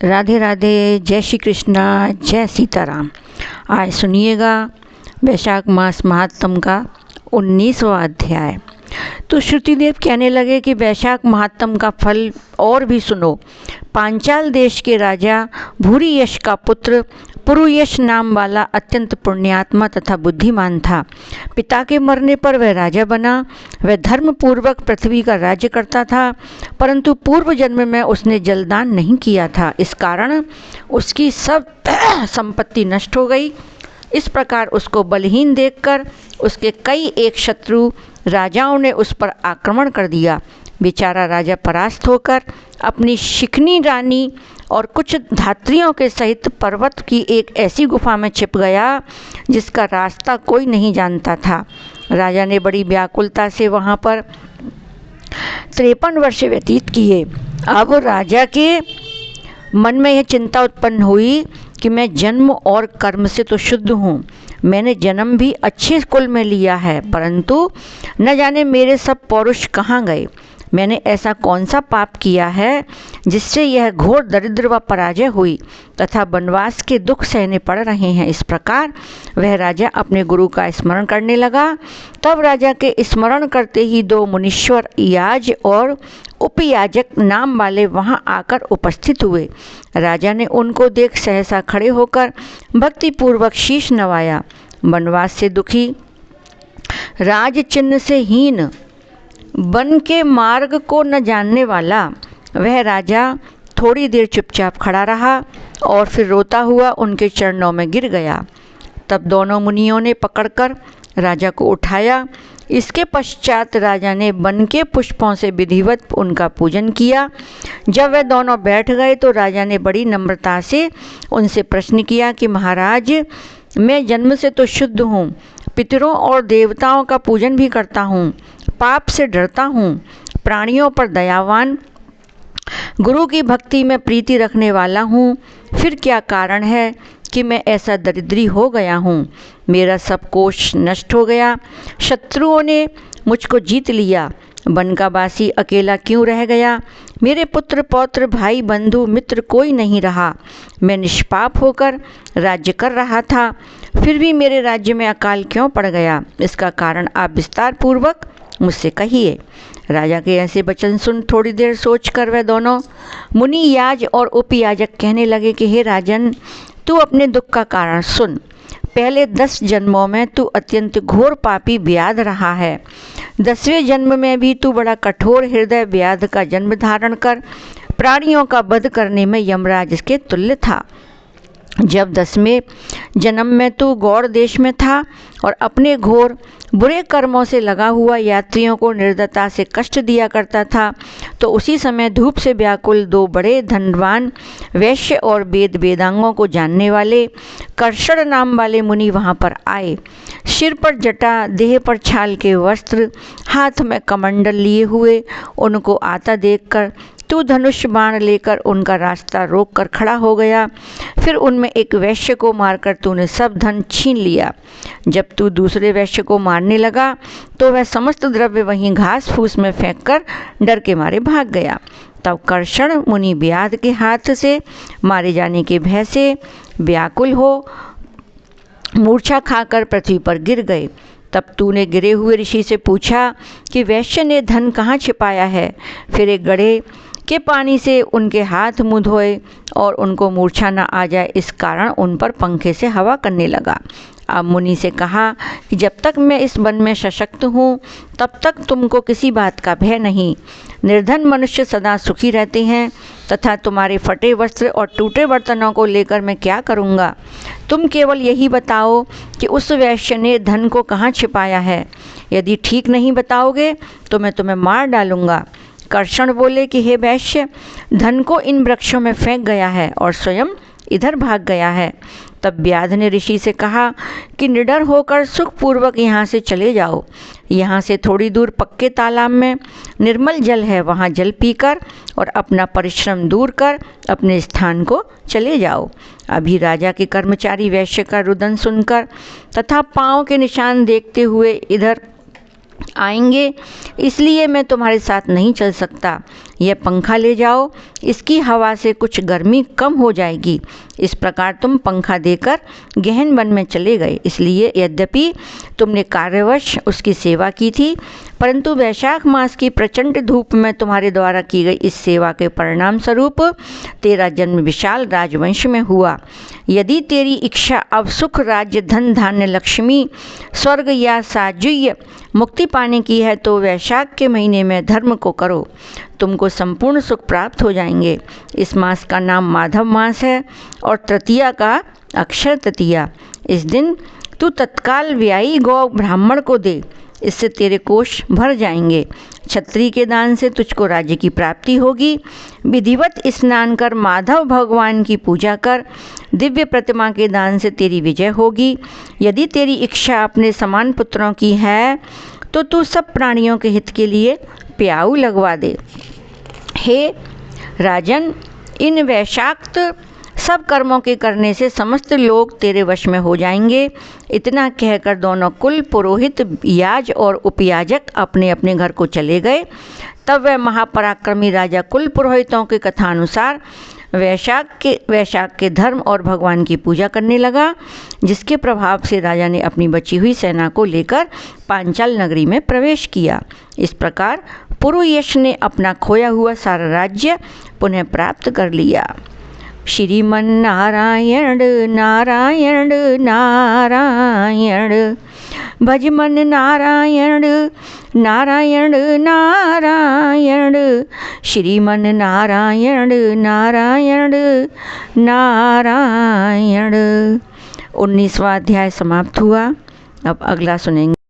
राधे राधे, जय श्री कृष्णा, जय सीताराम। आज सुनिएगा वैशाख मास महात्म का 19वां अध्याय। तो श्रुतिदेव कहने लगे कि वैशाख महात्म का फल और भी सुनो। पांचाल देश के राजा भूरियश का पुत्र पुरुयश नाम वाला अत्यंत पुण्यात्मा तथा बुद्धिमान था। पिता के मरने पर वह राजा बना। वह धर्मपूर्वक पृथ्वी का राज्य करता था, परंतु पूर्व जन्म में उसने जलदान नहीं किया था। इस कारण उसकी सब संपत्ति नष्ट हो गई। इस प्रकार उसको बलहीन देखकर उसके कई एक शत्रु राजाओं ने उस पर आक्रमण कर दिया। बेचारा राजा परास्त होकर अपनी शिखनी रानी और कुछ धात्रियों के सहित पर्वत की एक ऐसी गुफा में छिप गया जिसका रास्ता कोई नहीं जानता था। राजा ने बड़ी व्याकुलता से वहाँ पर 53 वर्ष व्यतीत किए। अब राजा के मन में यह चिंता उत्पन्न हुई कि मैं जन्म और कर्म से तो शुद्ध हूँ, मैंने जन्म भी अच्छे कुल में लिया है, परंतु न जाने मेरे सब पौरुष कहाँ गए। मैंने ऐसा कौन सा पाप किया है जिससे यह घोर दरिद्र व पराजय हुई तथा वनवास के दुख सहने पड़ रहे हैं। इस प्रकार वह राजा अपने गुरु का स्मरण करने लगा। तब राजा के स्मरण करते ही 2 मुनीश्वर याज और उपयाजक नाम वाले वहां आकर उपस्थित हुए। राजा ने उनको देख सहसा खड़े होकर भक्तिपूर्वक शीश नवाया। वनवास से दुखी, राज चिन्ह से हीन, वन के मार्ग को न जानने वाला वह राजा थोड़ी देर चुपचाप खड़ा रहा और फिर रोता हुआ उनके चरणों में गिर गया। तब दोनों मुनियों ने पकड़कर राजा को उठाया। इसके पश्चात राजा ने वन के पुष्पों से विधिवत उनका पूजन किया। जब वे दोनों बैठ गए तो राजा ने बड़ी नम्रता से उनसे प्रश्न किया कि महाराज, मैं जन्म से तो शुद्ध हूँ, पितरों और देवताओं का पूजन भी करता हूँ, पाप से डरता हूँ, प्राणियों पर दयावान, गुरु की भक्ति में प्रीति रखने वाला हूँ, फिर क्या कारण है कि मैं ऐसा दरिद्री हो गया हूँ। मेरा सब कोष नष्ट हो गया, शत्रुओं ने मुझको जीत लिया, वन का वासी अकेला क्यों रह गया, मेरे पुत्र पौत्र भाई बंधु मित्र कोई नहीं रहा। मैं निष्पाप होकर राज्य कर रहा था, फिर भी मेरे राज्य में अकाल क्यों पड़ गया, इसका कारण आप विस्तार पूर्वक मुझसे कहिए। राजा के ऐसे वचन सुन थोड़ी देर सोचकर वह दोनों मुनि याज और उपयाजक कहने लगे कि हे राजन, तू अपने दुख का कारण सुन। पहले 10 जन्मों में तू अत्यंत घोर पापी व्याध रहा है। 10वें जन्म में भी तू बड़ा कठोर हृदय व्याध का जन्म धारण कर प्राणियों का वध करने में यमराज के तुल्य था। जब 10वें जन्म में तू गौड़ देश में था और अपने घोर बुरे कर्मों से लगा हुआ यात्रियों को निर्दयता से कष्ट दिया करता था, तो उसी समय धूप से व्याकुल 2 बड़े धनवान वैश्य और वेद वेदांगों को जानने वाले कर्षण नाम वाले मुनि वहाँ पर आए। सिर पर जटा, देह पर छाल के वस्त्र, हाथ में कमंडल लिए हुए उनको आता देखकर तू धनुष बाण लेकर उनका रास्ता रोक कर खड़ा हो गया। फिर उनमें एक वैश्य को मारकर तूने सब धन छीन लिया। जब तू दूसरे वैश्य को मारने लगा तो वह समस्त द्रव्य वहीं घास फूस में फेंककर डर के मारे भाग गया। तब कर्षण मुनि व्याध के हाथ से मारे जाने के भय से व्याकुल हो मूर्छा खाकर पृथ्वी पर गिर गए। तब तूने गिरे हुए ऋषि से पूछा कि वैश्य ने धन कहाँ छिपाया है। फिर एक गड्ढे के पानी से उनके हाथ मुँह धोए और उनको मूर्छा न आ जाए, इस कारण उन पर पंखे से हवा करने लगा। अब मुनि से कहा कि जब तक मैं इस वन में सशक्त हूँ तब तक तुमको किसी बात का भय नहीं। निर्धन मनुष्य सदा सुखी रहते हैं तथा तुम्हारे फटे वस्त्र और टूटे बर्तनों को लेकर मैं क्या करूँगा। तुम केवल यही बताओ कि उस वैश्य ने धन को कहाँ छिपाया है। यदि ठीक नहीं बताओगे तो मैं तुम्हें मार डालूँगा। कर्षण बोले कि हे वैश्य, धन को इन वृक्षों में फेंक गया है और स्वयं इधर भाग गया है। तब व्याध ने ऋषि से कहा कि निडर होकर सुखपूर्वक यहाँ से चले जाओ। यहाँ से थोड़ी दूर पक्के तालाब में निर्मल जल है, वहाँ जल पीकर और अपना परिश्रम दूर कर अपने स्थान को चले जाओ। अभी राजा के कर्मचारी वैश्य का रुदन सुनकर तथा पाँव के निशान देखते हुए इधर आएंगे, इसलिए मैं तुम्हारे साथ नहीं चल सकता। यह पंखा ले जाओ, इसकी हवा से कुछ गर्मी कम हो जाएगी। इस प्रकार तुम पंखा देकर गहन वन में चले गए। इसलिए यद्यपि तुमने कार्यवश उसकी सेवा की थी, परंतु वैशाख मास की प्रचंड धूप में तुम्हारे द्वारा की गई इस सेवा के परिणाम स्वरूप तेरा जन्म विशाल राजवंश में हुआ। यदि तेरी इच्छा अब सुख, राज्य, धन, धान्य, लक्ष्मी, स्वर्ग या साजुय मुक्ति पाने की है तो वैशाख के महीने में धर्म को करो, तुमको संपूर्ण सुख प्राप्त हो जाएंगे। इस मास का नाम माधव मास है और तृतीया का अक्षय तृतीया। इस दिन तू तत्काल व्यायी गौ ब्राह्मण को दे, इससे तेरे कोष भर जाएंगे। छत्री के दान से तुझको राज्य की प्राप्ति होगी। विधिवत स्नान कर माधव भगवान की पूजा कर, दिव्य प्रतिमा के दान से तेरी विजय होगी। यदि तेरी इच्छा अपने समान पुत्रों की है तो तू सब प्राणियों के हित के लिए प्याऊ लगवा दे। हे राजन, इन वैशाक्त सब कर्मों के करने से समस्त लोग तेरे वश में हो जाएंगे। इतना कहकर दोनों कुल पुरोहित, याज और उपयाजक अपने अपने घर को चले गए। तब वह महापराक्रमी राजा कुल पुरोहितों के कथानुसार वैशाख के धर्म और भगवान की पूजा करने लगा, जिसके प्रभाव से राजा ने अपनी बची हुई सेना को लेकर पांचाल नगरी में प्रवेश किया। इस प्रकार पुरुयश ने अपना खोया हुआ सारा राज्य पुनः प्राप्त कर लिया। श्रीमन नारायण नारायण नारायण, भजमन नारायण नारायण नारायण, श्रीमन नारायण नारायण नारायण। 19वां अध्याय समाप्त हुआ। अब अगला सुनेंगे।